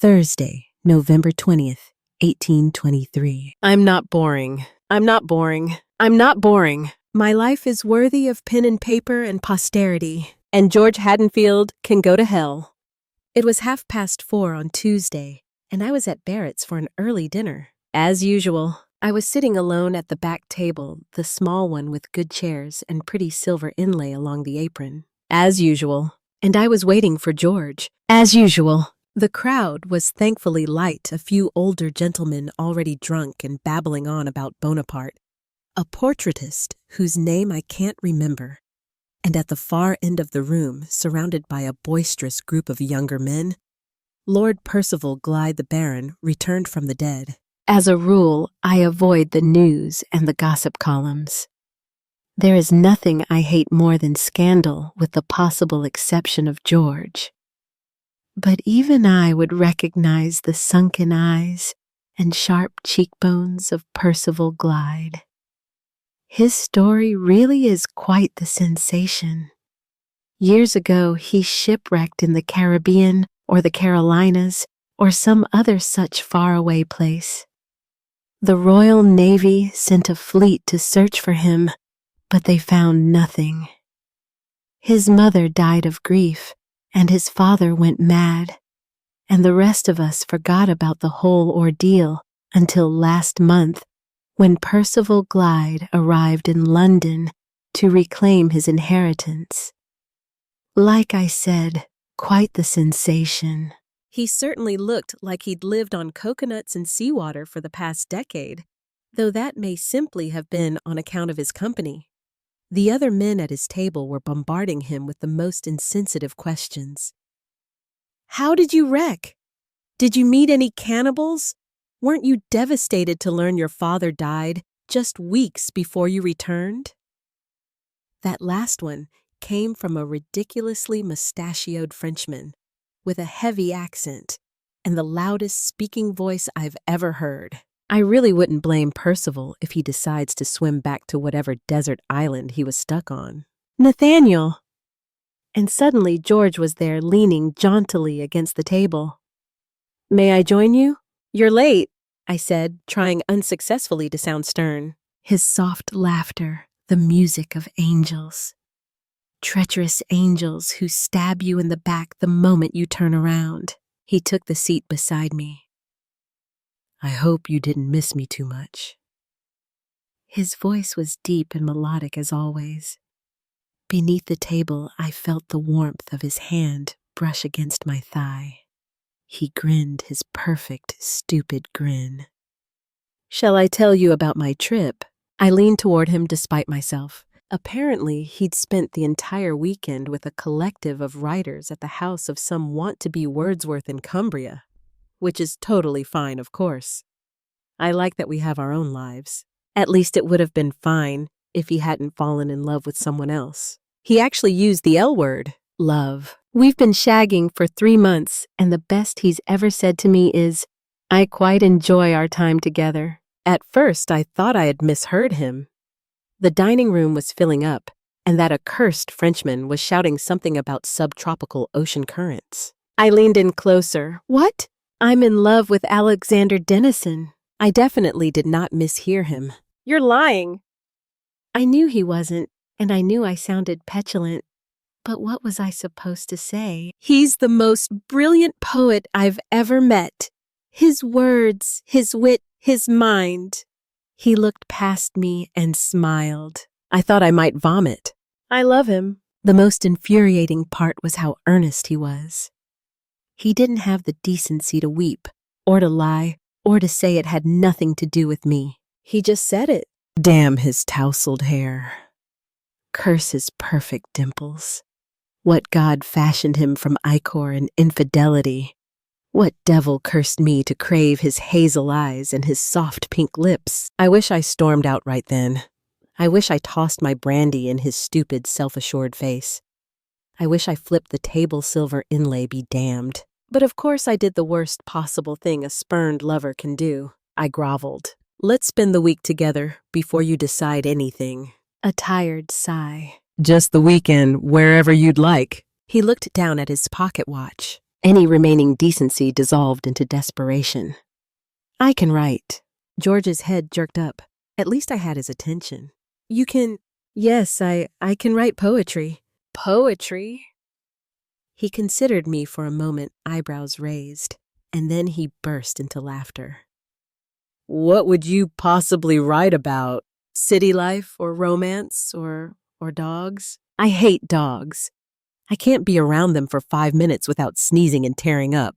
Thursday, November 20th, 1823. I'm not boring. I'm not boring. I'm not boring. My life is worthy of pen and paper and posterity, and George Haddonfield can go to hell. It was 4:30 on Tuesday, and I was at Barrett's for an early dinner. As usual, I was sitting alone at the back table, the small one with good chairs and pretty silver inlay along the apron. As usual. And I was waiting for George. As usual. The crowd was thankfully light, a few older gentlemen already drunk and babbling on about Bonaparte, a portraitist whose name I can't remember, and at the far end of the room, surrounded by a boisterous group of younger men, Lord Percival Glyde the Baron returned from the dead. As a rule, I avoid the news and the gossip columns. There is nothing I hate more than scandal, with the possible exception of George. But even I would recognize the sunken eyes and sharp cheekbones of Percival Glyde. His story really is quite the sensation. Years ago, he shipwrecked in the Caribbean or the Carolinas or some other such faraway place. The Royal Navy sent a fleet to search for him, but they found nothing. His mother died of grief, and his father went mad, and the rest of us forgot about the whole ordeal until last month, when Percival Glyde arrived in London to reclaim his inheritance. Like I said, quite the sensation. He certainly looked like he'd lived on coconuts and seawater for the past decade, though that may simply have been on account of his company. The other men at his table were bombarding him with the most insensitive questions. How did you wreck? Did you meet any cannibals? Weren't you devastated to learn your father died just weeks before you returned? That last one came from a ridiculously mustachioed Frenchman with a heavy accent and the loudest speaking voice I've ever heard. I really wouldn't blame Percival if he decides to swim back to whatever desert island he was stuck on. Nathaniel! And suddenly George was there leaning jauntily against the table. May I join you? You're late, I said, trying unsuccessfully to sound stern. His soft laughter, the music of angels. Treacherous angels who stab you in the back the moment you turn around. He took the seat beside me. I hope you didn't miss me too much. His voice was deep and melodic as always. Beneath the table, I felt the warmth of his hand brush against my thigh. He grinned his perfect, stupid grin. Shall I tell you about my trip? I leaned toward him despite myself. Apparently, he'd spent the entire weekend with a collective of writers at the house of some want-to-be Wordsworth in Cumbria. Which is totally fine, of course. I like that we have our own lives. At least it would have been fine if he hadn't fallen in love with someone else. He actually used the L word, love. We've been shagging for 3 months, and the best he's ever said to me is, I quite enjoy our time together. At first, I thought I had misheard him. The dining room was filling up, and that accursed Frenchman was shouting something about subtropical ocean currents. I leaned in closer. What? I'm in love with Alexander Denison. I definitely did not mishear him. You're lying. I knew he wasn't, and I knew I sounded petulant. But what was I supposed to say? He's the most brilliant poet I've ever met. His words, his wit, his mind. He looked past me and smiled. I thought I might vomit. I love him. The most infuriating part was how earnest he was. He didn't have the decency to weep, or to lie, or to say it had nothing to do with me. He just said it. Damn his tousled hair. Curse his perfect dimples. What god fashioned him from ichor and infidelity? What devil cursed me to crave his hazel eyes and his soft pink lips? I wish I stormed out right then. I wish I tossed my brandy in his stupid, self-assured face. I wish I flipped the table silver inlay be damned. But of course I did the worst possible thing a spurned lover can do. I groveled. Let's spend the week together before you decide anything. A tired sigh. Just the weekend, wherever you'd like. He looked down at his pocket watch. Any remaining decency dissolved into desperation. I can write. George's head jerked up. At least I had his attention. You can... Yes, I can write poetry. Poetry? He considered me for a moment, eyebrows raised, and then he burst into laughter. What would you possibly write about? City life or romance or dogs? I hate dogs. I can't be around them for 5 minutes without sneezing and tearing up.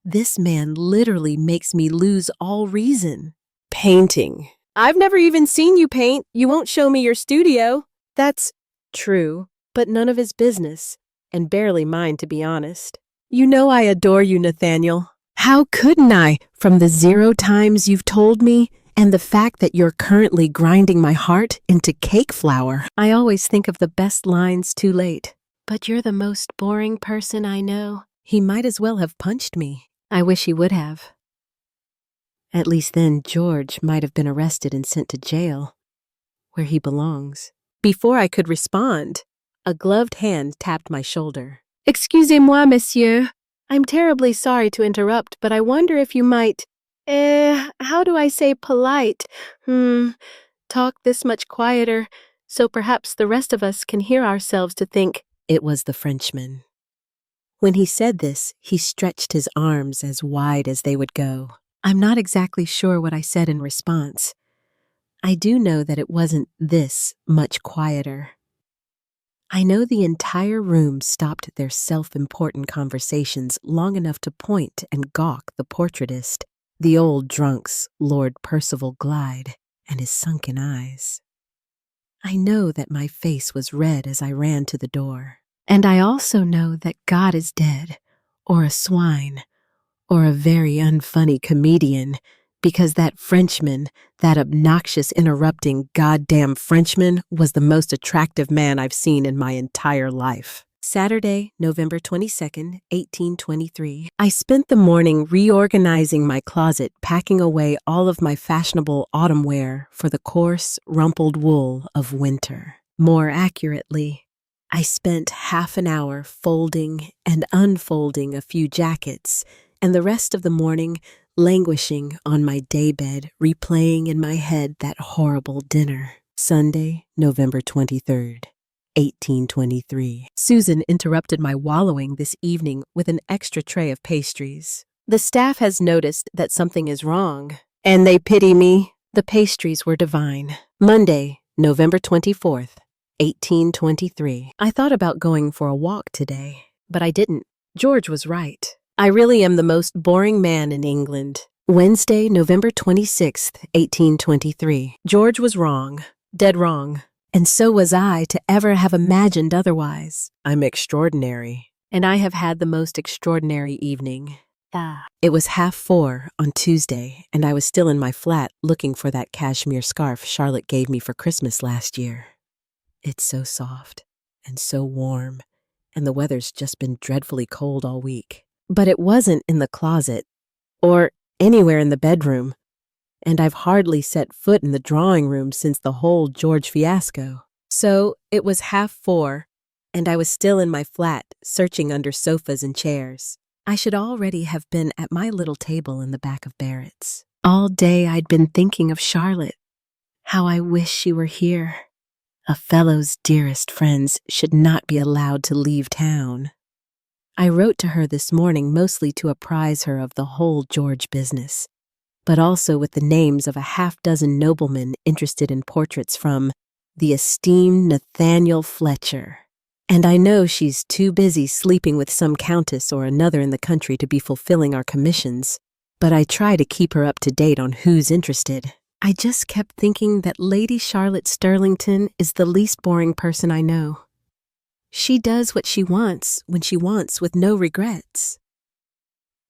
This man literally makes me lose all reason. Painting. I've never even seen you paint. You won't show me your studio. That's true, but none of his business, and barely mine, to be honest. You know I adore you, Nathaniel. How couldn't I, from the 0 times you've told me, and the fact that you're currently grinding my heart into cake flour? I always think of the best lines too late. But you're the most boring person I know. He might as well have punched me. I wish he would have. At least then George might have been arrested and sent to jail, where he belongs. Before I could respond, a gloved hand tapped my shoulder. Excusez-moi, monsieur. I'm terribly sorry to interrupt, but I wonder if you might, how do I say polite? Talk this much quieter, so perhaps the rest of us can hear ourselves to think. It was the Frenchman. When he said this, he stretched his arms as wide as they would go. I'm not exactly sure what I said in response. I do know that it wasn't this much quieter. I know the entire room stopped their self-important conversations long enough to point and gawk the portraitist, the old drunks, Lord Percival Glyde, and his sunken eyes. I know that my face was red as I ran to the door. And I also know that God is dead, or a swine, or a very unfunny comedian, because that Frenchman, that obnoxious, interrupting, goddamn Frenchman, was the most attractive man I've seen in my entire life. Saturday, November 22nd, 1823. I spent the morning reorganizing my closet, packing away all of my fashionable autumn wear for the coarse, rumpled wool of winter. More accurately, I spent half an hour folding and unfolding a few jackets, and the rest of the morning languishing on my daybed, replaying in my head that horrible dinner. Sunday, November 23rd, 1823. Susan interrupted my wallowing this evening with an extra tray of pastries. The staff has noticed that something is wrong, and they pity me. The pastries were divine. Monday, November 24th, 1823. I thought about going for a walk today, but I didn't. George was right. I really am the most boring man in England. Wednesday, November 26th, 1823. George was wrong. Dead wrong. And so was I to ever have imagined otherwise. I'm extraordinary. And I have had the most extraordinary evening. It was 4:30 on Tuesday, and I was still in my flat looking for that cashmere scarf Charlotte gave me for Christmas last year. It's so soft and so warm, and the weather's just been dreadfully cold all week. But it wasn't in the closet, or anywhere in the bedroom, and I've hardly set foot in the drawing room since the whole George fiasco. So it was 4:30, and I was still in my flat, searching under sofas and chairs. I should already have been at my little table in the back of Barrett's. All day I'd been thinking of Charlotte. How I wish she were here. A fellow's dearest friends should not be allowed to leave town. I wrote to her this morning mostly to apprise her of the whole George business, but also with the names of a half-dozen noblemen interested in portraits from the esteemed Nathaniel Fletcher. And I know she's too busy sleeping with some countess or another in the country to be fulfilling our commissions, but I try to keep her up to date on who's interested. I just kept thinking that Lady Charlotte Sterlington is the least boring person I know. She does what she wants when she wants with no regrets.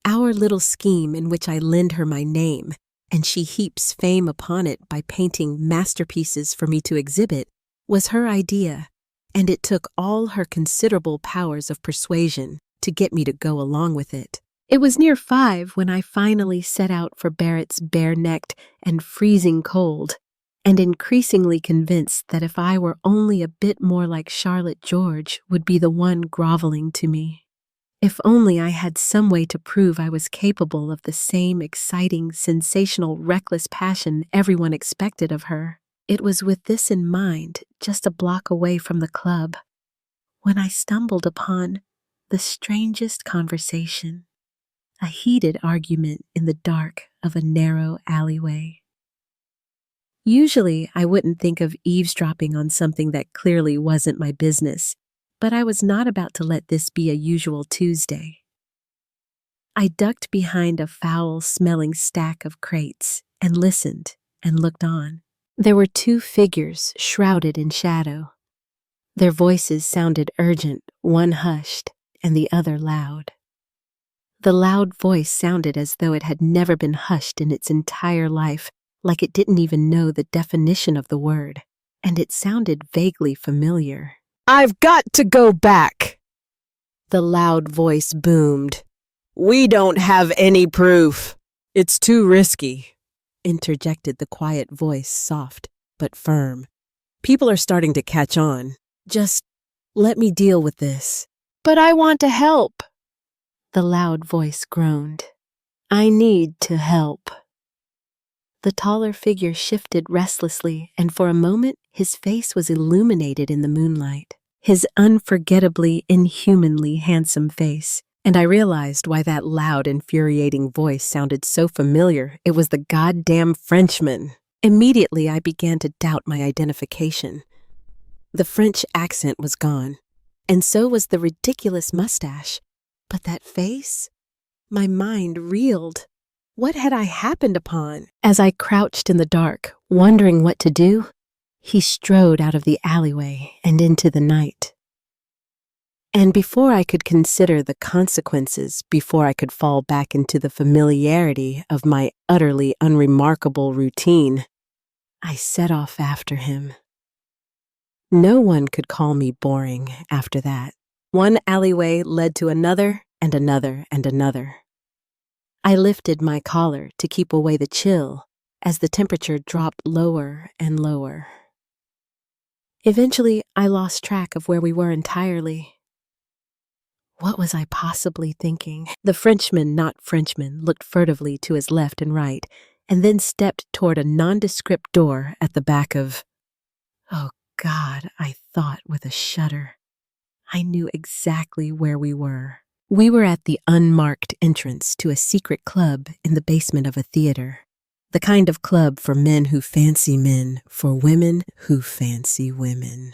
Our little scheme in which I lend her my name, and she heaps fame upon it by painting masterpieces for me to exhibit, was her idea, and it took all her considerable powers of persuasion to get me to go along with it. It was near 5 when I finally set out for Barrett's bare-necked and freezing cold, and increasingly convinced that if I were only a bit more like Charlotte George would be the one groveling to me. If only I had some way to prove I was capable of the same exciting, sensational, reckless passion everyone expected of her. It was with this in mind, just a block away from the club, when I stumbled upon the strangest conversation, a heated argument in the dark of a narrow alleyway. Usually, I wouldn't think of eavesdropping on something that clearly wasn't my business, but I was not about to let this be a usual Tuesday. I ducked behind a foul-smelling stack of crates and listened and looked on. There were two figures shrouded in shadow. Their voices sounded urgent, one hushed, and the other loud. The loud voice sounded as though it had never been hushed in its entire life, like it didn't even know the definition of the word, and it sounded vaguely familiar. "I've got to go back," the loud voice boomed. "We don't have any proof. It's too risky," interjected the quiet voice, soft but firm. "People are starting to catch on. Just let me deal with this." "But I want to help," the loud voice groaned. "I need to help." The taller figure shifted restlessly, and for a moment his face was illuminated in the moonlight. His unforgettably, inhumanly handsome face. And I realized why that loud, infuriating voice sounded so familiar. It was the goddamn Frenchman. Immediately, I began to doubt my identification. The French accent was gone, and so was the ridiculous mustache. But that face? My mind reeled. What had I happened upon? As I crouched in the dark, wondering what to do, he strode out of the alleyway and into the night. And before I could consider the consequences, before I could fall back into the familiarity of my utterly unremarkable routine, I set off after him. No one could call me boring after that. One alleyway led to another and another and another. I lifted my collar to keep away the chill as the temperature dropped lower and lower. Eventually, I lost track of where we were entirely. What was I possibly thinking? The Frenchman, not Frenchman, looked furtively to his left and right, and then stepped toward a nondescript door at the back of... Oh God, I thought with a shudder. I knew exactly where we were. We were at the unmarked entrance to a secret club in the basement of a theater. The kind of club for men who fancy men, for women who fancy women.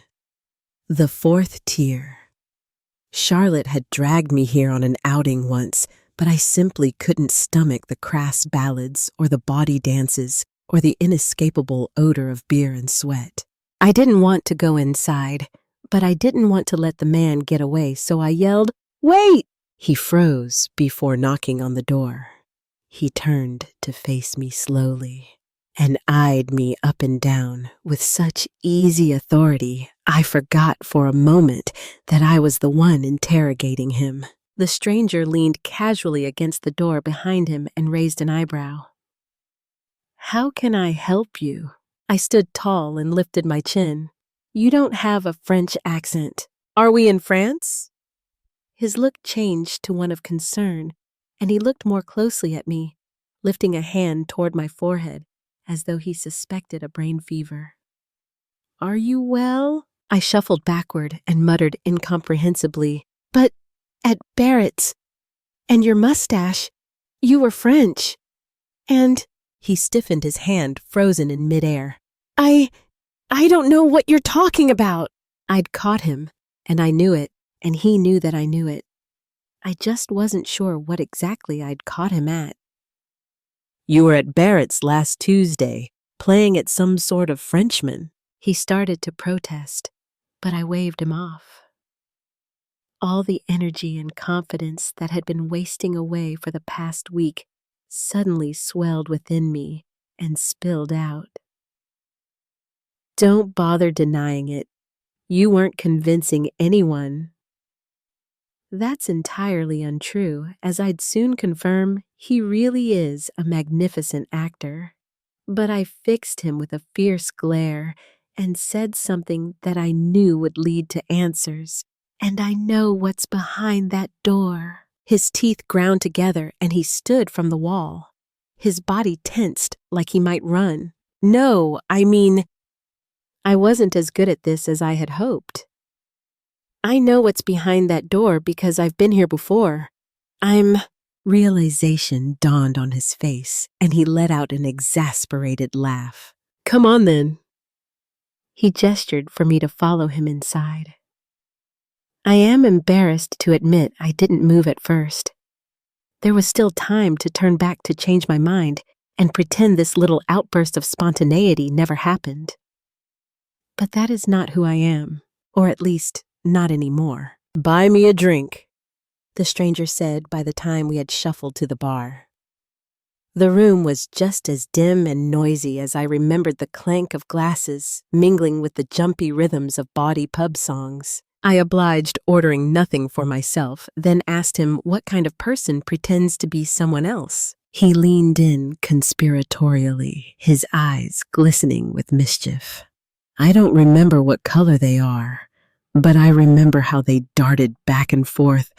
The fourth tier. Charlotte had dragged me here on an outing once, but I simply couldn't stomach the crass ballads or the bawdy dances or the inescapable odor of beer and sweat. I didn't want to go inside, but I didn't want to let the man get away, so I yelled, "Wait!" He froze before knocking on the door. He turned to face me slowly and eyed me up and down with such easy authority, I forgot for a moment that I was the one interrogating him. The stranger leaned casually against the door behind him and raised an eyebrow. "How can I help you?" I stood tall and lifted my chin. "You don't have a French accent. Are we in France?" His look changed to one of concern, and he looked more closely at me, lifting a hand toward my forehead, as though he suspected a brain fever. "Are you well?" I shuffled backward and muttered incomprehensibly, "But at Barrett's, and your mustache, you were French, and..." He stiffened his hand, frozen in midair. I don't know what you're talking about." I'd caught him, and I knew it, and he knew that I knew it. I just wasn't sure what exactly I'd caught him at. "You were at Barrett's last Tuesday, playing at some sort of Frenchman." He started to protest, but I waved him off. All the energy and confidence that had been wasting away for the past week suddenly swelled within me and spilled out. "Don't bother denying it. You weren't convincing anyone." That's entirely untrue, as I'd soon confirm he really is a magnificent actor. But I fixed him with a fierce glare and said something that I knew would lead to answers, And I know what's behind that door. His teeth ground together and he stood from the wall. His body tensed like he might run. No, I mean, I wasn't as good at this as I had hoped. I know what's behind that door because I've been here before. Realization dawned on his face, and he let out an exasperated laugh. Come on then. He gestured for me to follow him inside. I am embarrassed to admit I didn't move at first. There was still time to turn back to change my mind and pretend this little outburst of spontaneity never happened. But that is not who I am, or at least not anymore. Buy me a drink, the stranger said by the time we had shuffled to the bar. The room was just as dim and noisy as I remembered the clank of glasses mingling with the jumpy rhythms of bawdy pub songs. I obliged, ordering nothing for myself, then asked him what kind of person pretends to be someone else. He leaned in conspiratorially, his eyes glistening with mischief. I don't remember what color they are, but I remember how they darted back and forth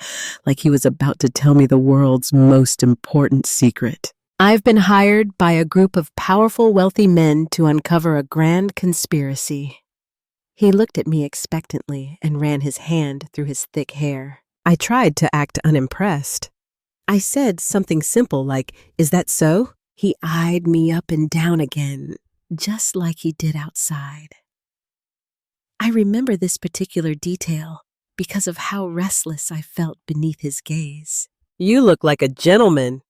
like he was about to tell me the world's most important secret. I've been hired by a group of powerful, wealthy men to uncover a grand conspiracy. He looked at me expectantly and ran his hand through his thick hair. I tried to act unimpressed. I said something simple like, "Is that so?" He eyed me up and down again, just like he did outside. I remember this particular detail because of how restless I felt beneath his gaze. You look like a gentleman.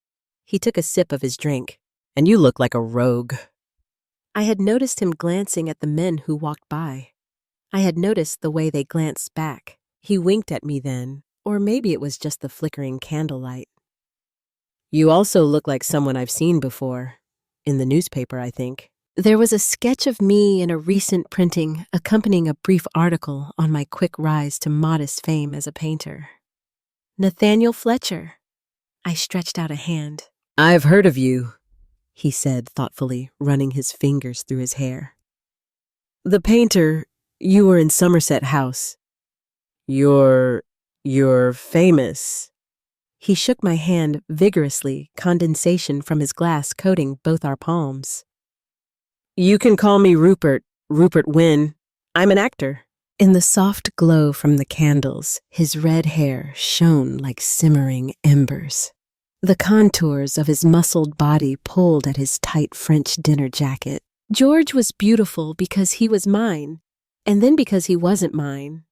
He took a sip of his drink. And you look like a rogue. I had noticed him glancing at the men who walked by. I had noticed the way they glanced back. He winked at me then, or maybe it was just the flickering candlelight. You also look like someone I've seen before. In the newspaper, I think. There was a sketch of me in a recent printing accompanying a brief article on my quick rise to modest fame as a painter. Nathaniel Fletcher. I stretched out a hand. I've heard of you, he said thoughtfully, running his fingers through his hair. The painter, you were in Somerset House. You're famous. He shook my hand vigorously, condensation from his glass coating both our palms. You can call me Rupert Wynne. I'm an actor. In the soft glow from the candles, his red hair shone like simmering embers. The contours of his muscled body pulled at his tight French dinner jacket. George was beautiful because he was mine, and then because he wasn't mine.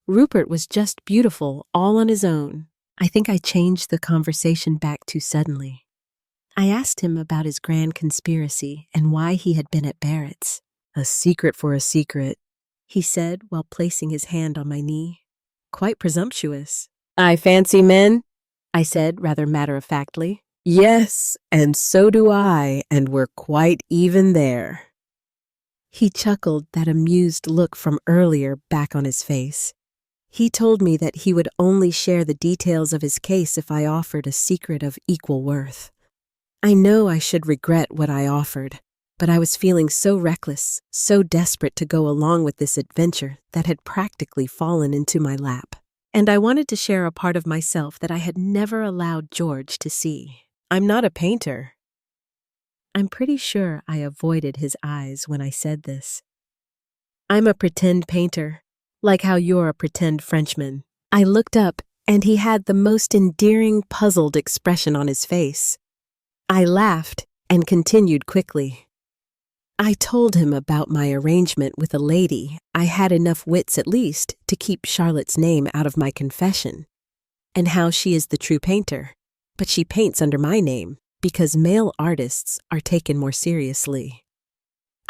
Rupert was just beautiful all on his own. I think I changed the conversation back too suddenly. I asked him about his grand conspiracy and why he had been at Barrett's. A secret for a secret, he said while placing his hand on my knee. Quite presumptuous. I fancy men, I said rather matter-of-factly. Yes, and so do I, and we're quite even there. He chuckled, that amused look from earlier back on his face. He told me that he would only share the details of his case if I offered a secret of equal worth. I know I should regret what I offered, but I was feeling so reckless, so desperate to go along with this adventure that had practically fallen into my lap. And I wanted to share a part of myself that I had never allowed George to see. I'm not a painter. I'm pretty sure I avoided his eyes when I said this. I'm a pretend painter, like how you're a pretend Frenchman. I looked up, and he had the most endearing, puzzled expression on his face. I laughed and continued quickly. I told him about my arrangement with a lady. I had enough wits at least to keep Charlotte's name out of my confession, and how she is the true painter, but she paints under my name because male artists are taken more seriously.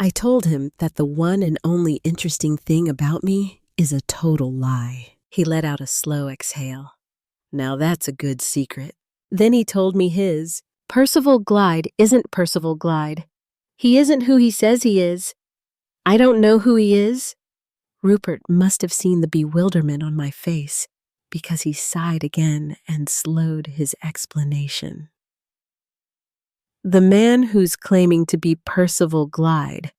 I told him that the one and only interesting thing about me is a total lie. He let out a slow exhale. Now that's a good secret. Then he told me his. Percival Glyde isn't Percival Glyde. He isn't who he says he is. I don't know who he is. Rupert must have seen the bewilderment on my face because he sighed again and slowed his explanation. The man who's claiming to be Percival Glyde,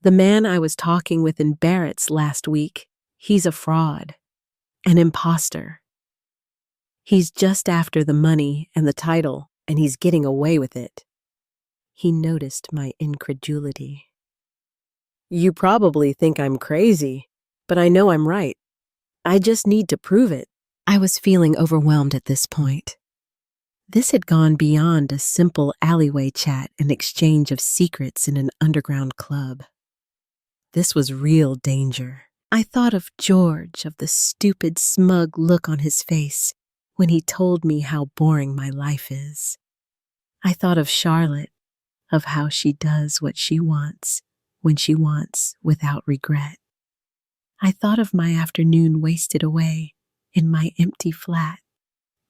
the man I was talking with in Barrett's last week, he's a fraud. An imposter. He's just after the money and the title, and he's getting away with it. He noticed my incredulity. You probably think I'm crazy, but I know I'm right. I just need to prove it. I was feeling overwhelmed at this point. This had gone beyond a simple alleyway chat and exchange of secrets in an underground club. This was real danger. I thought of George, of the stupid, smug look on his face when he told me how boring my life is. I thought of Charlotte, of how she does what she wants, when she wants, without regret. I thought of my afternoon wasted away in my empty flat,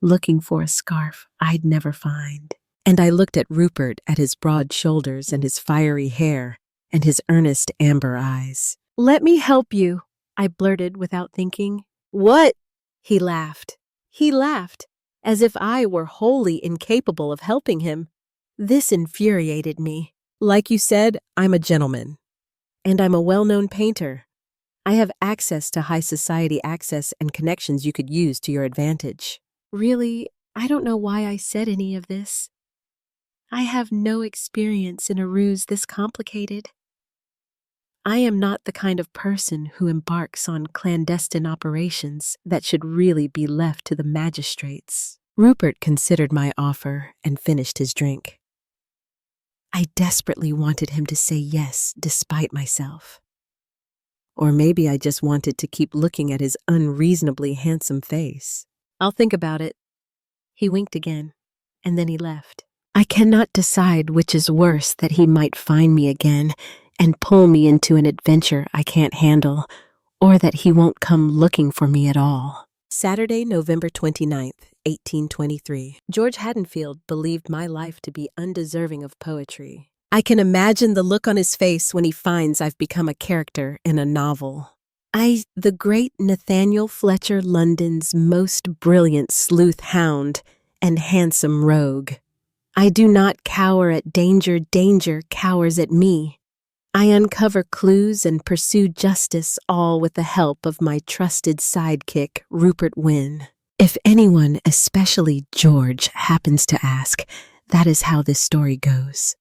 looking for a scarf I'd never find. And I looked at Rupert, at his broad shoulders and his fiery hair and his earnest amber eyes. Let me help you, I blurted without thinking. What? He laughed. He laughed, as if I were wholly incapable of helping him. This infuriated me. Like you said, I'm a gentleman. And I'm a well-known painter. I have access to high society access and connections you could use to your advantage. Really, I don't know why I said any of this. I have no experience in a ruse this complicated. I am not the kind of person who embarks on clandestine operations that should really be left to the magistrates. Rupert considered my offer and finished his drink. I desperately wanted him to say yes despite myself. Or maybe I just wanted to keep looking at his unreasonably handsome face. I'll think about it. He winked again, and then he left. I cannot decide which is worse, that he might find me again and pull me into an adventure I can't handle, or that he won't come looking for me at all. Saturday, November 29th, 1823. George Haddonfield believed my life to be undeserving of poetry. I can imagine the look on his face when he finds I've become a character in a novel. The great Nathaniel Fletcher London's most brilliant sleuth hound and handsome rogue. I do not cower at danger, danger cowers at me. I uncover clues and pursue justice, all with the help of my trusted sidekick, Rupert Wynne. If anyone, especially George, happens to ask, that is how this story goes.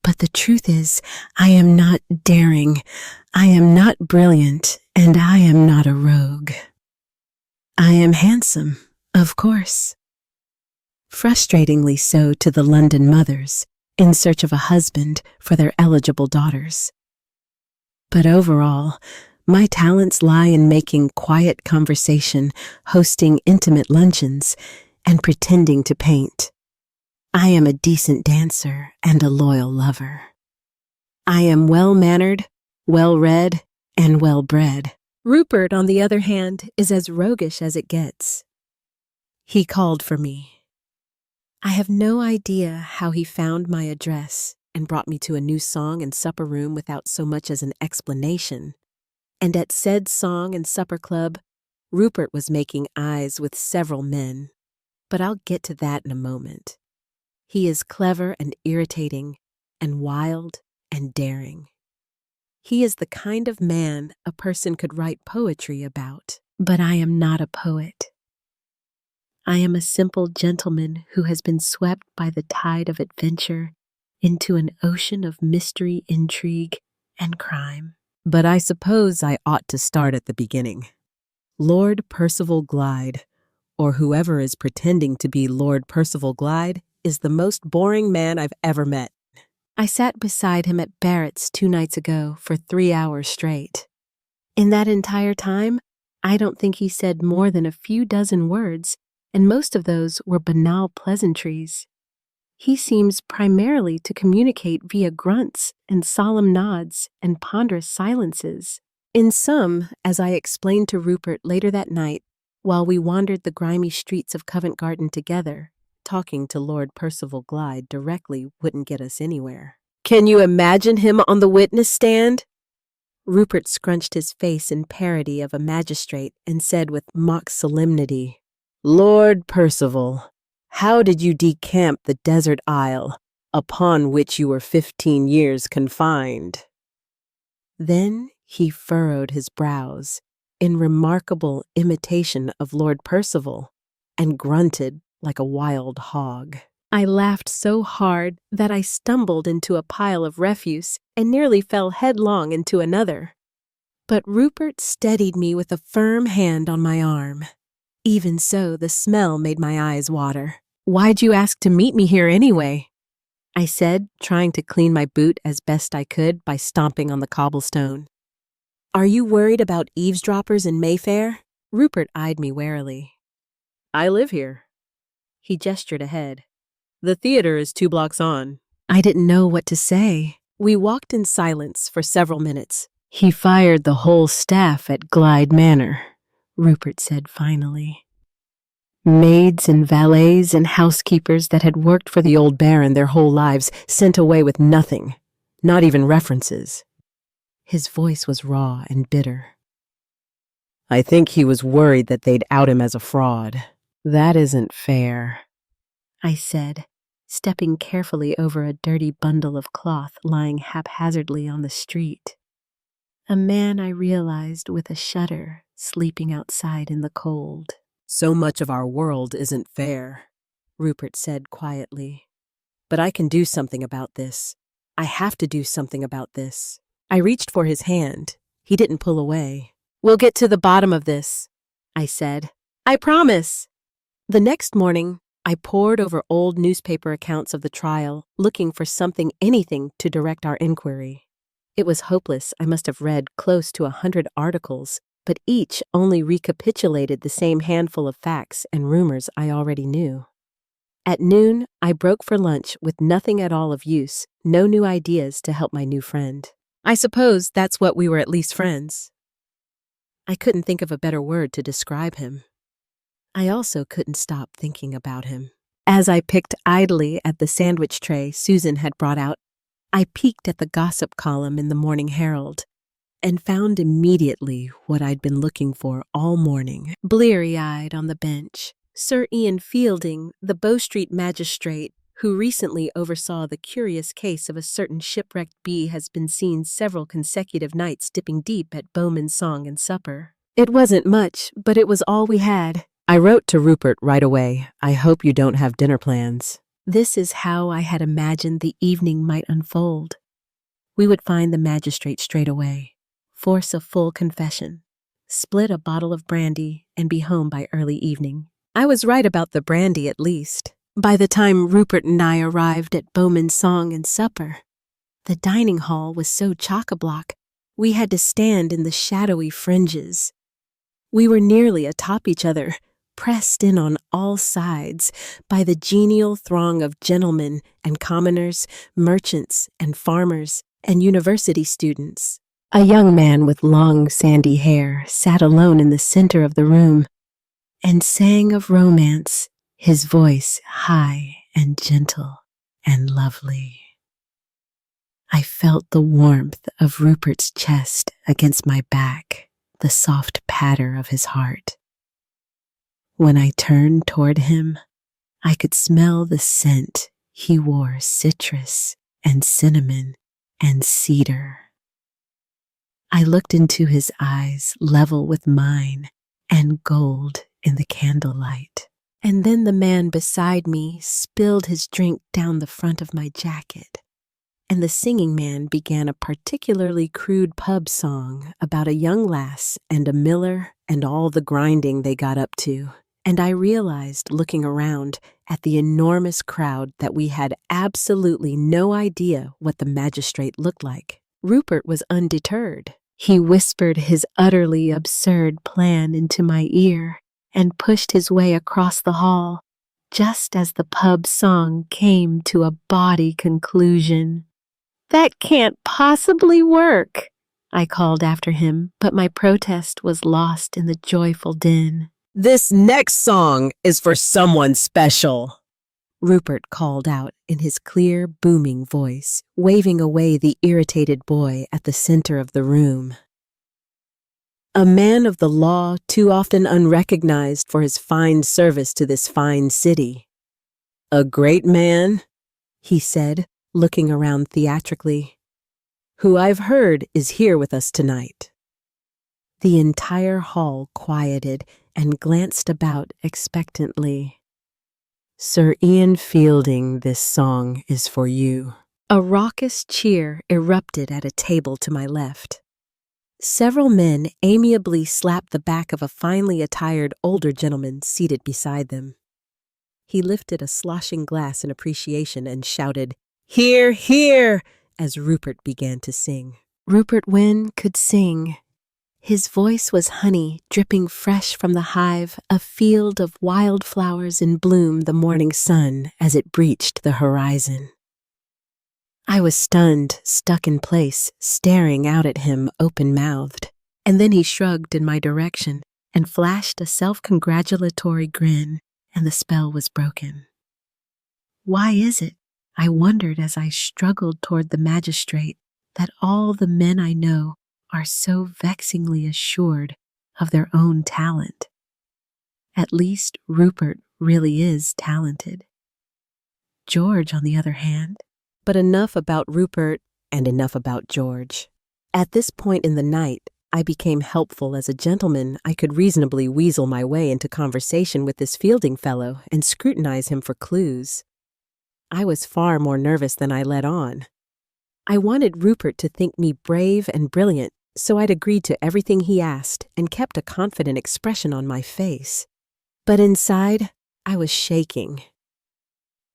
But the truth is, I am not daring, I am not brilliant, and I am not a rogue. I am handsome, of course. Frustratingly so to the London mothers, in search of a husband for their eligible daughters. But overall, my talents lie in making quiet conversation, hosting intimate luncheons, and pretending to paint. I am a decent dancer and a loyal lover. I am well-mannered, well-read, and well-bred. Rupert, on the other hand, is as roguish as it gets. He called for me. I have no idea how he found my address and brought me to a new song and supper room without so much as an explanation. And at said song and supper club, Rupert was making eyes with several men. But I'll get to that in a moment. He is clever and irritating, and wild and daring. He is the kind of man a person could write poetry about. But I am not a poet. I am a simple gentleman who has been swept by the tide of adventure into an ocean of mystery, intrigue, and crime. But I suppose I ought to start at the beginning. Lord Percival Glyde, or whoever is pretending to be Lord Percival Glyde, is the most boring man I've ever met. I sat beside him at Barrett's 2 nights ago for 3 hours straight. In that entire time, I don't think he said more than a few dozen words, and most of those were banal pleasantries. He seems primarily to communicate via grunts and solemn nods and ponderous silences. In sum, as I explained to Rupert later that night, while we wandered the grimy streets of Covent Garden together, talking to Lord Percival Glyde directly wouldn't get us anywhere. Can you imagine him on the witness stand? Rupert scrunched his face in parody of a magistrate and said with mock solemnity, Lord Percival, how did you decamp the desert isle upon which you were 15 years confined? Then he furrowed his brows in remarkable imitation of Lord Percival, and grunted like a wild hog. I laughed so hard that I stumbled into a pile of refuse and nearly fell headlong into another. But Rupert steadied me with a firm hand on my arm. Even so, the smell made my eyes water. "Why'd you ask to meet me here anyway?" I said, trying to clean my boot as best I could by stomping on the cobblestone. "Are you worried about eavesdroppers in Mayfair?" Rupert eyed me warily. "I live here." He gestured ahead. "The theater is 2 blocks on." I didn't know what to say. We walked in silence for several minutes. "He fired the whole staff at Glyde Manor," Rupert said finally. "Maids and valets and housekeepers that had worked for the old Baron their whole lives sent away with nothing, not even references." His voice was raw and bitter. "I think he was worried that they'd out him as a fraud." "That isn't fair," I said, stepping carefully over a dirty bundle of cloth lying haphazardly on the street. A man, I realized with a shudder, sleeping outside in the cold. "So much of our world isn't fair," Rupert said quietly. "But I can do something about this. I have to do something about this." I reached for his hand. He didn't pull away. "We'll get to the bottom of this," I said. "I promise." The next morning, I pored over old newspaper accounts of the trial, looking for anything to direct our inquiry. It was hopeless. I must have read close to 100 articles, but each only recapitulated the same handful of facts and rumors I already knew. At noon, I broke for lunch with nothing at all of use, no new ideas to help my new friend. I suppose that's what we were, at least friends. I couldn't think of a better word to describe him. I also couldn't stop thinking about him. As I picked idly at the sandwich tray Susan had brought out, I peeked at the gossip column in the Morning Herald and found immediately what I'd been looking for all morning. Bleary-eyed on the bench, Sir Ian Fielding, the Bow Street magistrate, who recently oversaw the curious case of a certain shipwrecked bee, has been seen several consecutive nights dipping deep at Bowman's Song and Supper. It wasn't much, but it was all we had. I wrote to Rupert right away. "I hope you don't have dinner plans." This is how I had imagined the evening might unfold. We would find the magistrate straight away, force a full confession, split a bottle of brandy, and be home by early evening. I was right about the brandy, at least. By the time Rupert and I arrived at Bowman's Song and Supper, the dining hall was so chock-a-block, we had to stand in the shadowy fringes. We were nearly atop each other, pressed in on all sides by the genial throng of gentlemen and commoners, merchants and farmers and university students. A young man with long sandy hair sat alone in the center of the room and sang of romance, his voice high and gentle and lovely. I felt the warmth of Rupert's chest against my back, the soft patter of his heart. When I turned toward him, I could smell the scent he wore: citrus and cinnamon and cedar. I looked into his eyes, level with mine, and gold in the candlelight. And then the man beside me spilled his drink down the front of my jacket, and the singing man began a particularly crude pub song about a young lass and a miller and all the grinding they got up to. And I realized, looking around at the enormous crowd, that we had absolutely no idea what the magistrate looked like. Rupert was undeterred. He whispered his utterly absurd plan into my ear and pushed his way across the hall, just as the pub song came to a bawdy conclusion. "That can't possibly work," I called after him, but my protest was lost in the joyful din. "This next song is for someone special," Rupert called out in his clear, booming voice, waving away the irritated boy at the center of the room. A man of the law, too often unrecognized for his fine service to this fine city. "A great man," he said, looking around theatrically, "who I've heard is here with us tonight." The entire hall quieted and glanced about expectantly. "Sir Ian Fielding, this song is for you." A raucous cheer erupted at a table to my left. Several men amiably slapped the back of a finely attired older gentleman seated beside them. He lifted a sloshing glass in appreciation and shouted, "Hear, hear!" as Rupert began to sing. Rupert Wynne could sing. His voice was honey dripping fresh from the hive, a field of wildflowers in bloom, the morning sun as it breached the horizon. I was stunned, stuck in place, staring out at him open-mouthed. And then he shrugged in my direction and flashed a self-congratulatory grin, and the spell was broken. Why is it, I wondered as I struggled toward the magistrate, that all the men I know are so vexingly assured of their own talent? At least Rupert really is talented. George, on the other hand. But enough about Rupert and enough about George. At this point in the night, I became helpful as a gentleman. I could reasonably weasel my way into conversation with this Fielding fellow and scrutinize him for clues. I was far more nervous than I let on. I wanted Rupert to think me brave and brilliant, so I'd agreed to everything he asked and kept a confident expression on my face. But inside, I was shaking.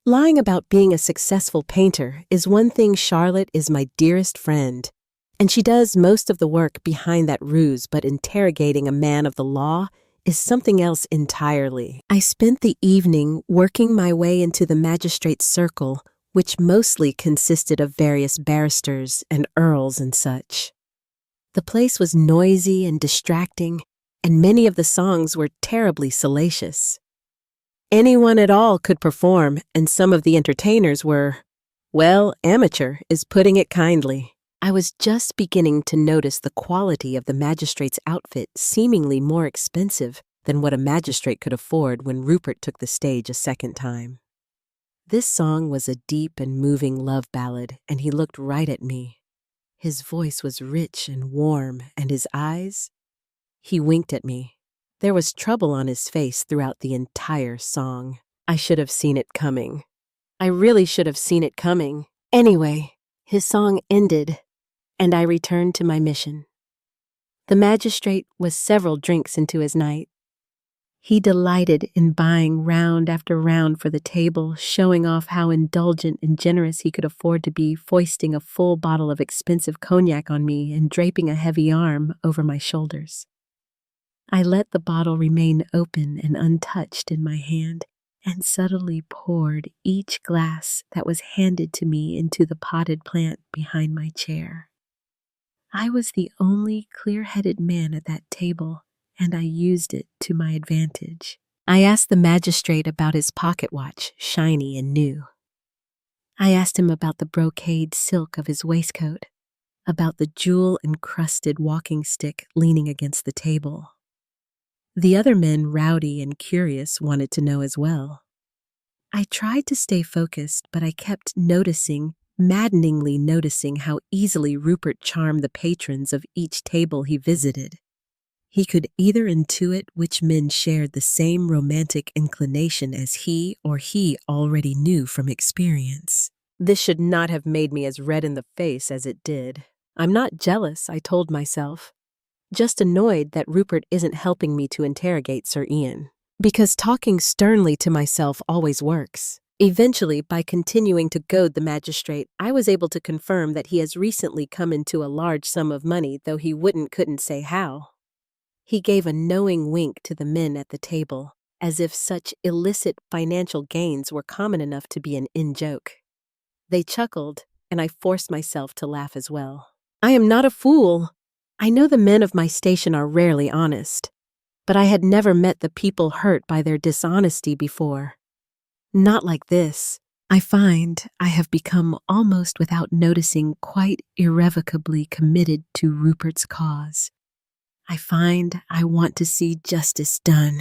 Lying about being a successful painter is one thing. Charlotte is my dearest friend, and she does most of the work behind that ruse, but interrogating a man of the law is something else entirely. I spent the evening working my way into the magistrate's circle, which mostly consisted of various barristers and earls and such. The place was noisy and distracting, and many of the songs were terribly salacious. Anyone at all could perform, and some of the entertainers were, well, amateur is putting it kindly. I was just beginning to notice the quality of the magistrate's outfit, seemingly more expensive than what a magistrate could afford, when Rupert took the stage a second time. This song was a deep and moving love ballad, and he looked right at me. His voice was rich and warm, and his eyes? He winked at me. There was trouble on his face throughout the entire song. I should have seen it coming. I really should have seen it coming. Anyway, his song ended, and I returned to my mission. The magistrate was several drinks into his night. He delighted in buying round after round for the table, showing off how indulgent and generous he could afford to be, foisting a full bottle of expensive cognac on me and draping a heavy arm over my shoulders. I let the bottle remain open and untouched in my hand, and subtly poured each glass that was handed to me into the potted plant behind my chair. I was the only clear-headed man at that table, and I used it to my advantage. I asked the magistrate about his pocket watch, shiny and new. I asked him about the brocade silk of his waistcoat, about the jewel-encrusted walking stick leaning against the table. The other men, rowdy and curious, wanted to know as well. I tried to stay focused, but I kept maddeningly noticing how easily Rupert charmed the patrons of each table he visited. He could either intuit which men shared the same romantic inclination as he, or he already knew from experience. This should not have made me as red in the face as it did. I'm not jealous, I told myself. Just annoyed that Rupert isn't helping me to interrogate Sir Ian. Because talking sternly to myself always works. Eventually, by continuing to goad the magistrate, I was able to confirm that he has recently come into a large sum of money, though he couldn't say how. He gave a knowing wink to the men at the table, as if such illicit financial gains were common enough to be an in-joke. They chuckled, and I forced myself to laugh as well. I am not a fool. I know the men of my station are rarely honest, but I had never met the people hurt by their dishonesty before. Not like this. I find I have become almost without noticing quite irrevocably committed to Rupert's cause. I find I want to see justice done.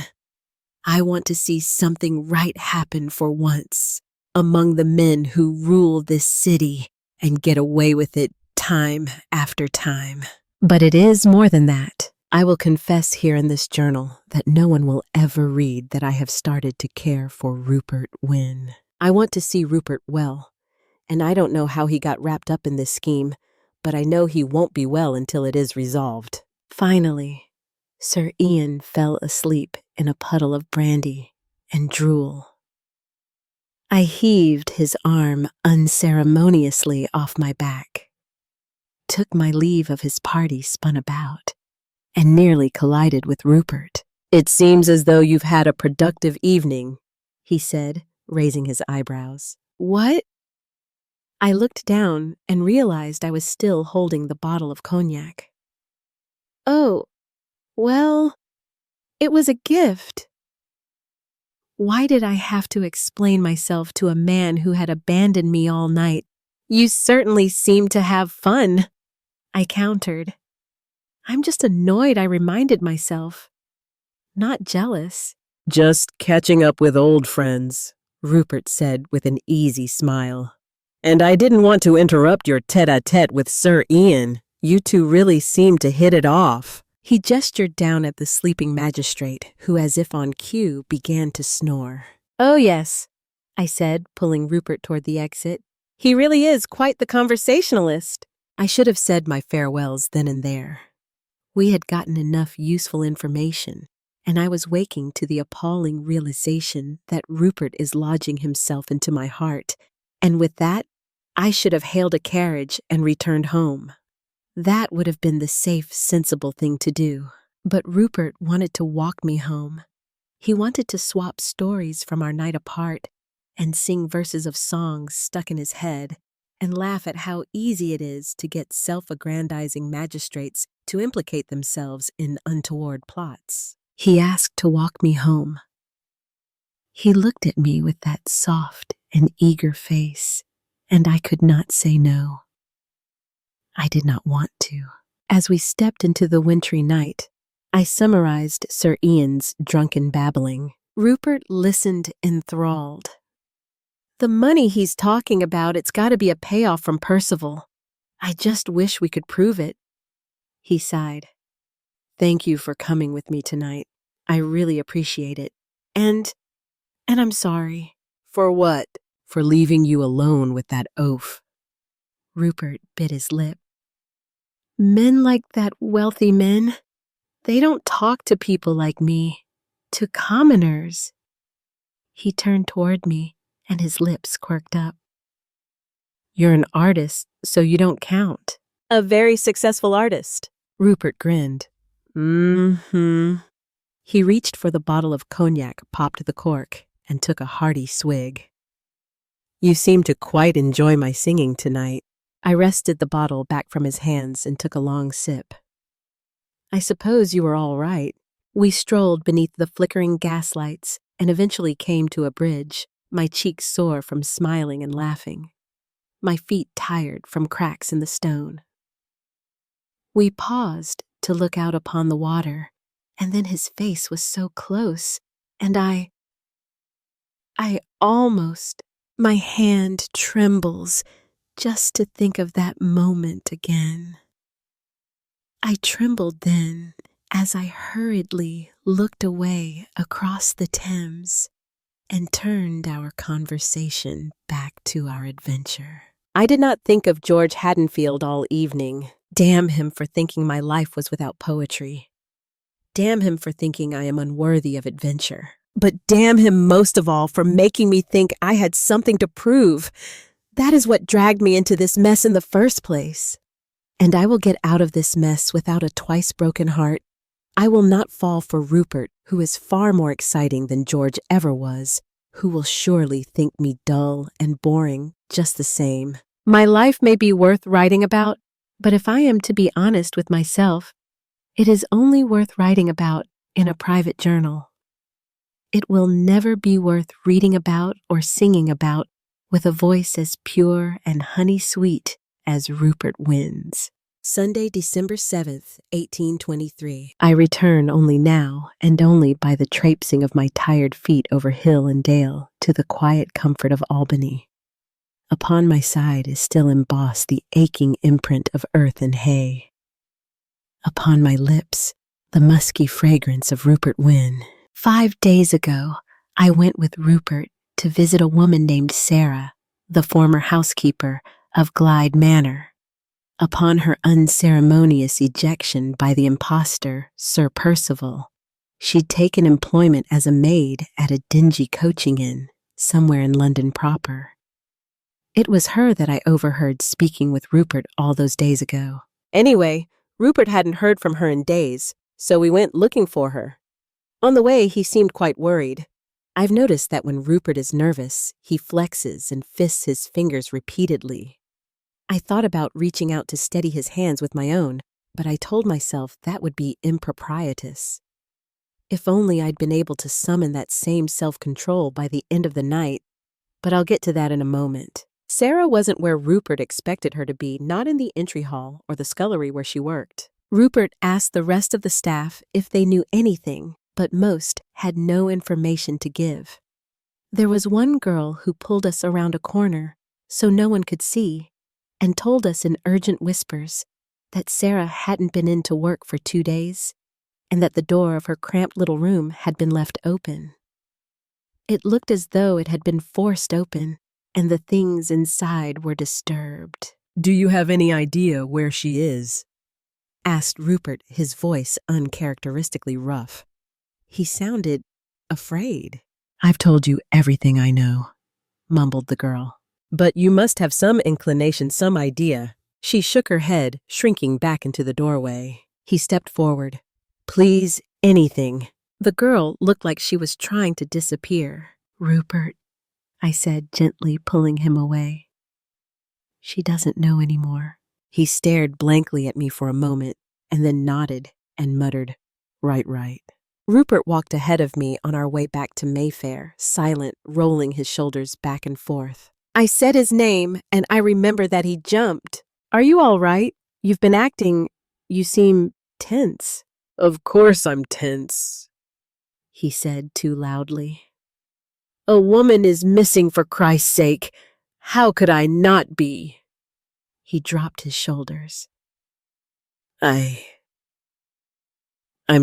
I want to see something right happen for once among the men who rule this city and get away with it time after time. But it is more than that. I will confess here in this journal that no one will ever read that I have started to care for Rupert Wynne. I want to see Rupert well, and I don't know how he got wrapped up in this scheme, but I know he won't be well until it is resolved. Finally, Sir Ian fell asleep in a puddle of brandy and drool. I heaved his arm unceremoniously off my back, took my leave of his party, spun about, and nearly collided with Rupert. "It seems as though you've had a productive evening," he said, raising his eyebrows. "What?" I looked down and realized I was still holding the bottle of cognac. "Oh, well, it was a gift." Why did I have to explain myself to a man who had abandoned me all night? "You certainly seem to have fun," I countered. "I'm just annoyed," I reminded myself. Not jealous. "Just catching up with old friends," Rupert said with an easy smile. "And I didn't want to interrupt your tete-a-tete with Sir Ian. You two really seem to hit it off." He gestured down at the sleeping magistrate, who, as if on cue, began to snore. "Oh, yes," I said, pulling Rupert toward the exit. "He really is quite the conversationalist." I should have said my farewells then and there. We had gotten enough useful information, and I was waking to the appalling realization that Rupert is lodging himself into my heart, and with that, I should have hailed a carriage and returned home. That would have been the safe, sensible thing to do. But Rupert wanted to walk me home. He wanted to swap stories from our night apart and sing verses of songs stuck in his head and laugh at how easy it is to get self-aggrandizing magistrates to implicate themselves in untoward plots. He asked to walk me home. He looked at me with that soft and eager face, and I could not say no. I did not want to. As we stepped into the wintry night, I summarized Sir Ian's drunken babbling. Rupert listened enthralled. "The money he's talking about, it's got to be a payoff from Percival. I just wish we could prove it." He sighed. "Thank you for coming with me tonight. I really appreciate it. And I'm sorry." "For what?" "For leaving you alone with that oaf." Rupert bit his lip. "Men like that, wealthy men, they don't talk to people like me, to commoners." He turned toward me, and his lips quirked up. "You're an artist, so you don't count." "A very successful artist." Rupert grinned. "Mm-hmm." He reached for the bottle of cognac, popped the cork, and took a hearty swig. "You seem to quite enjoy my singing tonight." I wrested the bottle back from his hands and took a long sip. "I suppose you were all right." We strolled beneath the flickering gaslights and eventually came to a bridge, my cheeks sore from smiling and laughing, my feet tired from cracks in the stone. We paused to look out upon the water, and then his face was so close, and I almost, my hand trembles just to think of that moment again. I trembled then as I hurriedly looked away across the Thames and turned our conversation back to our adventure. I did not think of George Haddonfield all evening. Damn him for thinking my life was without poetry. Damn him for thinking I am unworthy of adventure. But damn him most of all for making me think I had something to prove. That is what dragged me into this mess in the first place. And I will get out of this mess without a twice-broken heart. I will not fall for Rupert, who is far more exciting than George ever was, who will surely think me dull and boring just the same. My life may be worth writing about, but if I am to be honest with myself, it is only worth writing about in a private journal. It will never be worth reading about or singing about with a voice as pure and honey-sweet as Rupert Wynne's. Sunday, December 7th, 1823. I return only now, and only by the traipsing of my tired feet over hill and dale to the quiet comfort of Albany. Upon my side is still embossed the aching imprint of earth and hay. Upon my lips the musky fragrance of Rupert Wynne. 5 days ago, I went with Rupert to visit a woman named Sarah, the former housekeeper of Glyde Manor. Upon her unceremonious ejection by the impostor, Sir Percival, she'd taken employment as a maid at a dingy coaching inn somewhere in London proper. It was her that I overheard speaking with Rupert all those days ago. Anyway, Rupert hadn't heard from her in days, so we went looking for her. On the way, he seemed quite worried. I've noticed that when Rupert is nervous, he flexes and fists his fingers repeatedly. I thought about reaching out to steady his hands with my own, but I told myself that would be improprietous. If only I'd been able to summon that same self-control by the end of the night, but I'll get to that in a moment. Sarah wasn't where Rupert expected her to be, not in the entry hall or the scullery where she worked. Rupert asked the rest of the staff if they knew anything, but most had no information to give. There was one girl who pulled us around a corner so no one could see and told us in urgent whispers that Sarah hadn't been in to work for 2 days and that the door of her cramped little room had been left open. It looked as though it had been forced open and the things inside were disturbed. "Do you have any idea where she is?" asked Rupert, his voice uncharacteristically rough. He sounded afraid. "I've told you everything I know," mumbled the girl. "But you must have some inclination, some idea." She shook her head, shrinking back into the doorway. He stepped forward. "Please, anything." The girl looked like she was trying to disappear. "Rupert," I said, gently pulling him away. "She doesn't know anymore." He stared blankly at me for a moment and then nodded and muttered, Right. Rupert walked ahead of me on our way back to Mayfair, silent, rolling his shoulders back and forth. I said his name, and I remember that he jumped. "Are you all right? You've been acting, you seem tense." "Of course I'm tense," he said too loudly. "A woman is missing, for Christ's sake. How could I not be?" He dropped his shoulders. I'm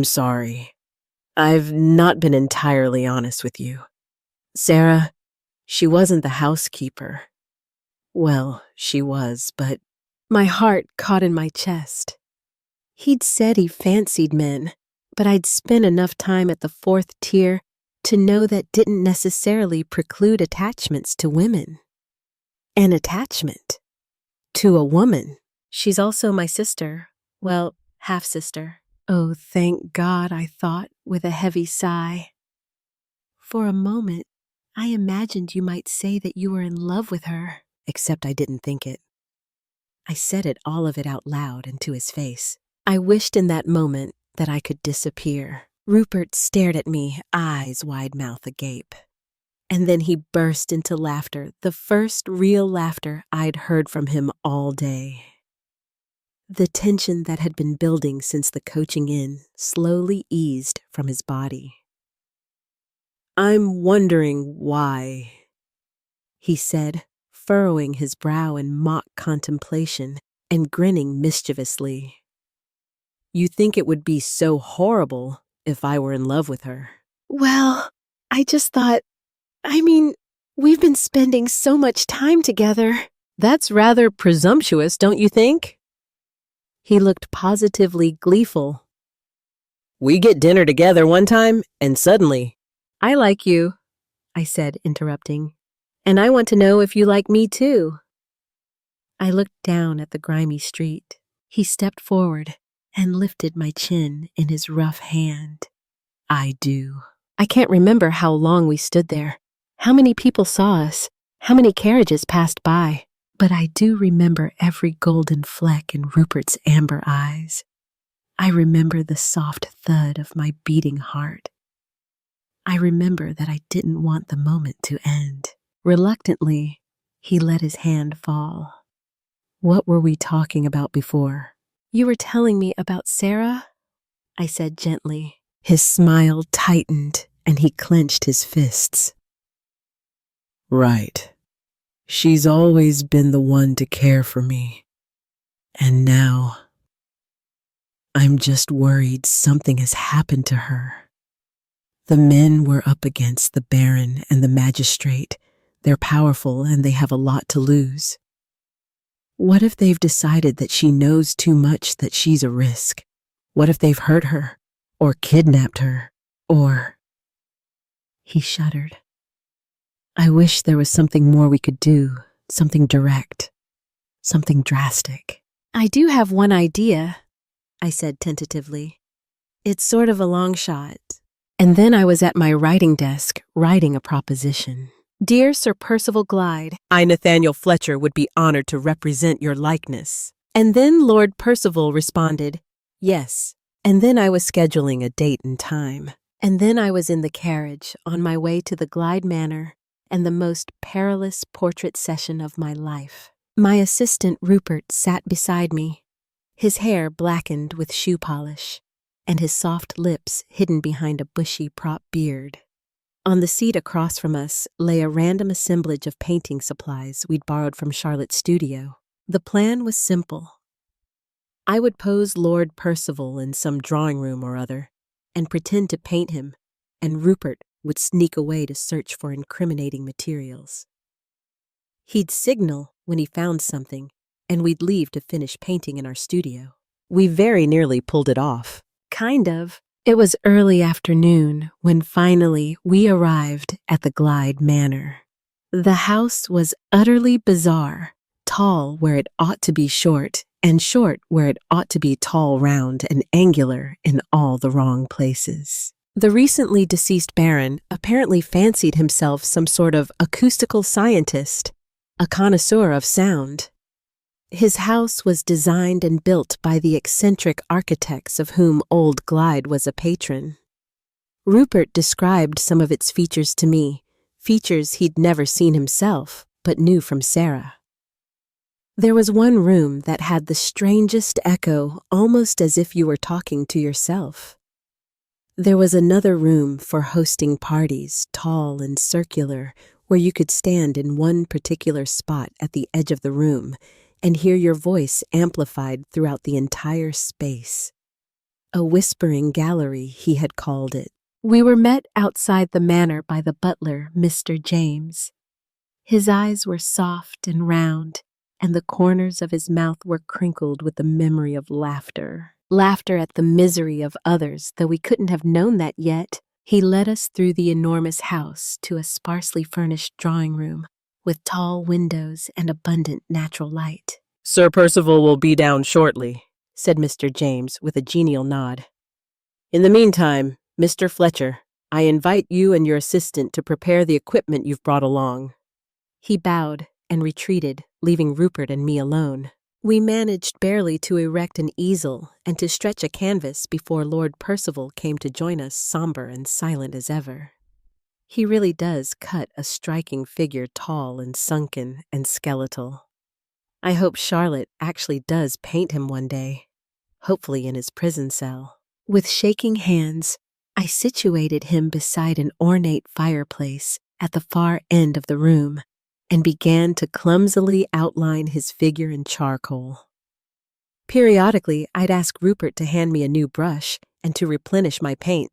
sorry. I've not been entirely honest with you. Sarah, she wasn't the housekeeper. Well, she was, but my heart caught in my chest. He'd said he fancied men, but I'd spent enough time at the 4th tier to know that didn't necessarily preclude attachments to women. An attachment to a woman. She's also my sister. Well, half-sister. Oh, thank God, I thought, with a heavy sigh. For a moment, I imagined you might say that you were in love with her, except I didn't think it. I said it, all of it, out loud and to his face. I wished in that moment that I could disappear. Rupert stared at me, eyes wide mouth agape. And then he burst into laughter, the first real laughter I'd heard from him all day. The tension that had been building since the coaching inn slowly eased from his body. "I'm wondering why," he said, furrowing his brow in mock contemplation and grinning mischievously. "You think it would be so horrible if I were in love with her?" "Well, I just thought, we've been spending so much time together." "That's rather presumptuous, don't you think?" He looked positively gleeful. "We get dinner together one time, and suddenly—" "I like you," I said, interrupting. "And I want to know if you like me too." I looked down at the grimy street. He stepped forward and lifted my chin in his rough hand. "I do." I can't remember how long we stood there, how many people saw us, how many carriages passed by. But I do remember every golden fleck in Rupert's amber eyes. I remember the soft thud of my beating heart. I remember that I didn't want the moment to end. Reluctantly, he let his hand fall. "What were we talking about before?" "You were telling me about Sarah," I said gently. His smile tightened and he clenched his fists. "Right. She's always been the one to care for me. And now I'm just worried something has happened to her. The men were up against the Baron and the magistrate. They're powerful and they have a lot to lose. What if they've decided that she knows too much, that she's a risk? What if they've hurt her, or kidnapped her, or... He shuddered. I wish there was something more we could do, something direct, something drastic. I do have one idea, I said tentatively. It's sort of a long shot. And then I was at my writing desk, writing a proposition. Dear Sir Percival Glyde, I, Nathaniel Fletcher, would be honored to represent your likeness. And then Lord Percival responded, yes. And then I was scheduling a date and time. And then I was in the carriage, on my way to the Glyde Manor, and the most perilous portrait session of my life. My assistant Rupert sat beside me, his hair blackened with shoe polish, and his soft lips hidden behind a bushy prop beard. On the seat across from us lay a random assemblage of painting supplies we'd borrowed from Charlotte's studio. The plan was simple. I would pose Lord Percival in some drawing room or other and pretend to paint him, and Rupert would sneak away to search for incriminating materials. He'd signal when he found something, and we'd leave to finish painting in our studio. We very nearly pulled it off. Kind of. It was early afternoon when finally we arrived at the Glyde Manor. The house was utterly bizarre, tall where it ought to be short, and short where it ought to be tall, round, and angular in all the wrong places. The recently deceased Baron apparently fancied himself some sort of acoustical scientist, a connoisseur of sound. His house was designed and built by the eccentric architects of whom old Glyde was a patron. Rupert described some of its features to me, features he'd never seen himself, but knew from Sarah. There was one room that had the strangest echo, almost as if you were talking to yourself. There was another room for hosting parties, tall and circular, where you could stand in one particular spot at the edge of the room and hear your voice amplified throughout the entire space. A whispering gallery, he had called it. We were met outside the manor by the butler, Mr. James. His eyes were soft and round, and the corners of his mouth were crinkled with the memory of laughter. Laughter at the misery of others, though we couldn't have known that yet. He led us through the enormous house to a sparsely furnished drawing room, with tall windows and abundant natural light. Sir Percival will be down shortly, said Mr. James with a genial nod. In the meantime, Mr. Fletcher, I invite you and your assistant to prepare the equipment you've brought along. He bowed and retreated, leaving Rupert and me alone. We managed barely to erect an easel and to stretch a canvas before Lord Percival came to join us, somber and silent as ever. He really does cut a striking figure, tall and sunken and skeletal. I hope Charlotte actually does paint him one day, hopefully in his prison cell. With shaking hands, I situated him beside an ornate fireplace at the far end of the room and began to clumsily outline his figure in charcoal. Periodically, I'd ask Rupert to hand me a new brush and to replenish my paint,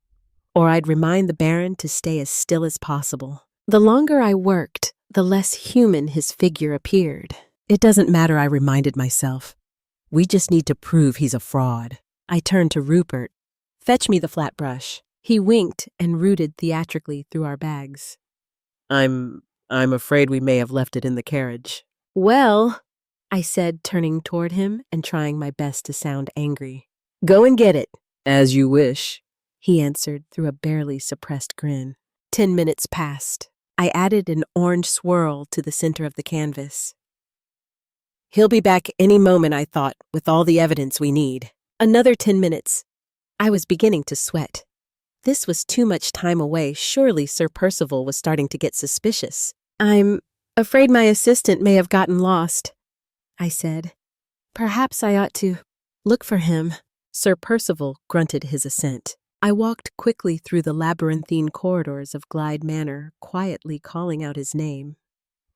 or I'd remind the Baron to stay as still as possible. The longer I worked, the less human his figure appeared. It doesn't matter, I reminded myself. We just need to prove he's a fraud. I turned to Rupert. Fetch me the flat brush. He winked and rooted theatrically through our bags. I'm afraid we may have left it in the carriage. Well, I said, turning toward him and trying my best to sound angry. Go and get it. As you wish, he answered through a barely suppressed grin. 10 minutes passed. I added an orange swirl to the center of the canvas. He'll be back any moment, I thought, with all the evidence we need. Another 10 minutes. I was beginning to sweat. This was too much time away. Surely Sir Percival was starting to get suspicious. I'm afraid my assistant may have gotten lost, I said. Perhaps I ought to look for him. Sir Percival grunted his assent. I walked quickly through the labyrinthine corridors of Glyde Manor, quietly calling out his name.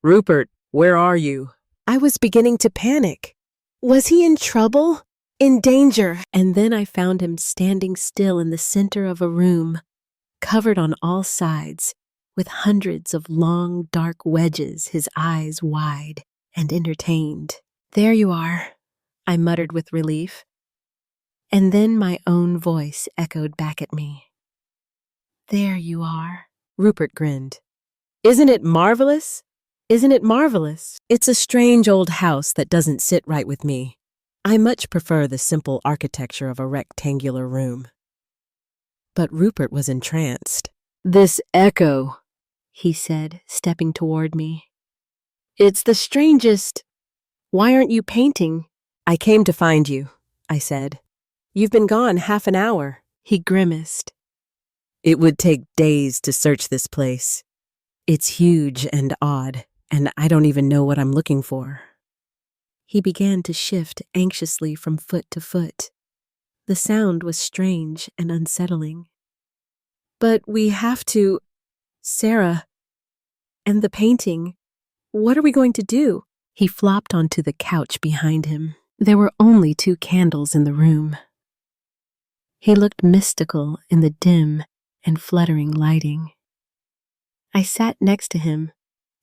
Rupert, where are you? I was beginning to panic. Was he in trouble? In danger. And then I found him standing still in the center of a room, covered on all sides, with hundreds of long, dark wedges, his eyes wide and entertained. There you are, I muttered with relief. And then my own voice echoed back at me. There you are. Rupert grinned. Isn't it marvelous? Isn't it marvelous? It's a strange old house that doesn't sit right with me. I much prefer the simple architecture of a rectangular room. But Rupert was entranced. This echo, he said, stepping toward me. It's the strangest. Why aren't you painting? I came to find you, I said. You've been gone half an hour. He grimaced. It would take days to search this place. It's huge and odd, and I don't even know what I'm looking for. He began to shift anxiously from foot to foot. The sound was strange and unsettling. But we have to... Sarah. And the painting. What are we going to do? He flopped onto the couch behind him. There were only 2 candles in the room. He looked mystical in the dim and fluttering lighting. I sat next to him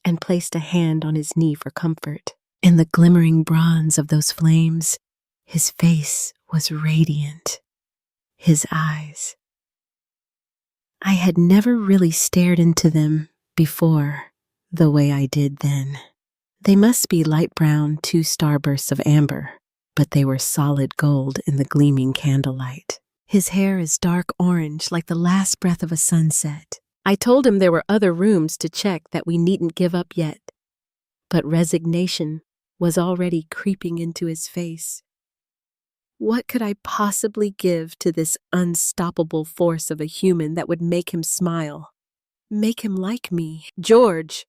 and placed a hand on his knee for comfort. In the glimmering bronze of those flames, his face was radiant. His eyes. I had never really stared into them before the way I did then. They must be light brown 2 starbursts of amber, but they were solid gold in the gleaming candlelight. His hair is dark orange like the last breath of a sunset. I told him there were other rooms to check that we needn't give up yet, but resignation was already creeping into his face. What could I possibly give to this unstoppable force of a human that would make him smile, make him like me? George,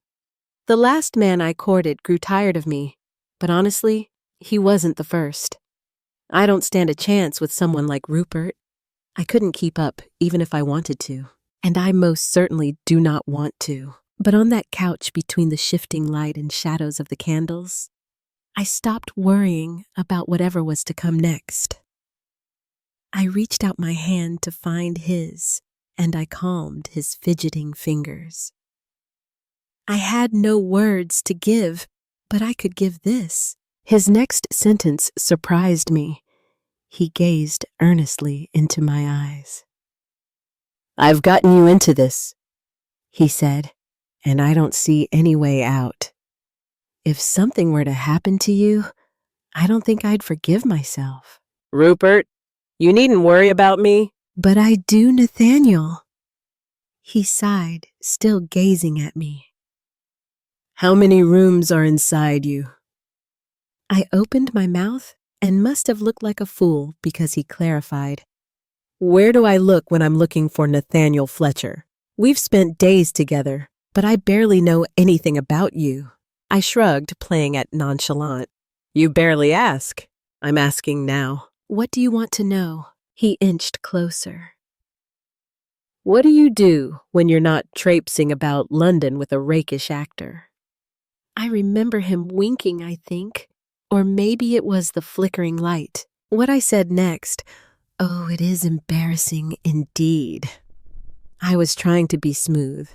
the last man I courted, grew tired of me, but honestly, he wasn't the first. I don't stand a chance with someone like Rupert. I couldn't keep up even if I wanted to, and I most certainly do not want to. But on that couch between the shifting light and shadows of the candles, I stopped worrying about whatever was to come next. I reached out my hand to find his, and I calmed his fidgeting fingers. I had no words to give, but I could give this. His next sentence surprised me. He gazed earnestly into my eyes. I've gotten you into this, he said, and I don't see any way out. If something were to happen to you, I don't think I'd forgive myself. Rupert, you needn't worry about me. But I do, Nathaniel. He sighed, still gazing at me. How many rooms are inside you? I opened my mouth and must have looked like a fool because he clarified. Where do I look when I'm looking for Nathaniel Fletcher? We've spent days together, but I barely know anything about you. I shrugged, playing at nonchalant. You barely ask. I'm asking now. What do you want to know? He inched closer. What do you do when you're not traipsing about London with a rakish actor? I remember him winking, I think. Or maybe it was the flickering light. What I said next, oh, it is embarrassing indeed. I was trying to be smooth.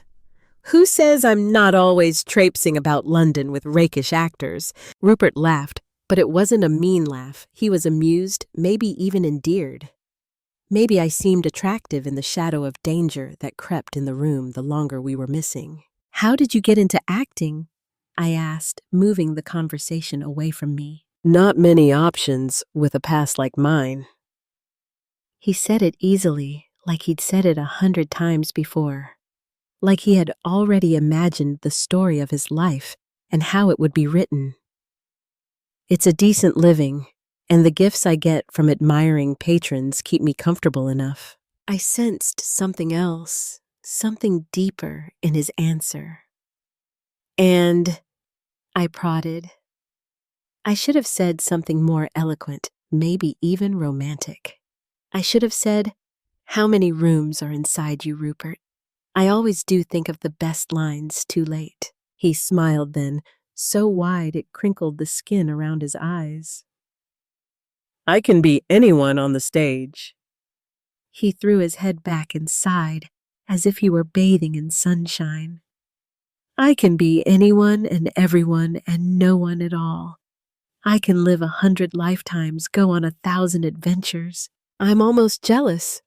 Who says I'm not always traipsing about London with rakish actors? Rupert laughed, but it wasn't a mean laugh. He was amused, maybe even endeared. Maybe I seemed attractive in the shadow of danger that crept in the room the longer we were missing. How did you get into acting? I asked, moving the conversation away from me. Not many options with a past like mine. He said it easily, like he'd said it 100 times before. Like he had already imagined the story of his life and how it would be written. It's a decent living, and the gifts I get from admiring patrons keep me comfortable enough. I sensed something else, something deeper in his answer. And I prodded. I should have said something more eloquent, maybe even romantic. I should have said, how many rooms are inside you, Rupert? I always do think of the best lines too late. He smiled then, so wide it crinkled the skin around his eyes. I can be anyone on the stage. He threw his head back and sighed, as if he were bathing in sunshine. I can be anyone and everyone and no one at all. I can live 100 lifetimes, go on 1,000 adventures. I'm almost jealous,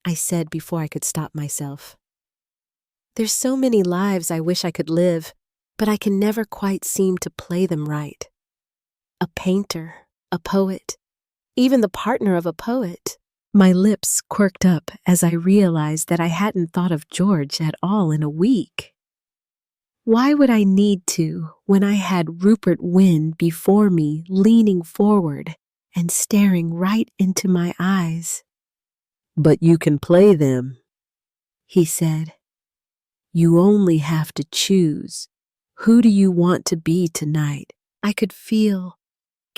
I said before I could stop myself. There's so many lives I wish I could live, but I can never quite seem to play them right. A painter, a poet, even the partner of a poet. My lips quirked up as I realized that I hadn't thought of George at all in a week. Why would I need to when I had Rupert Wynne before me, leaning forward and staring right into my eyes? But you can play them, He said. You only have to choose. Who do you want to be tonight? I could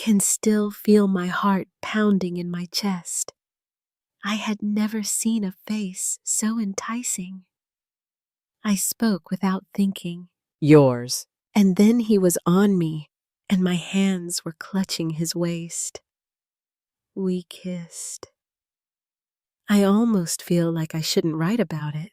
can still feel my heart pounding in my chest. I had never seen a face so enticing. I spoke without thinking. Yours. And then he was on me, and my hands were clutching his waist. We kissed. I almost feel like I shouldn't write about it.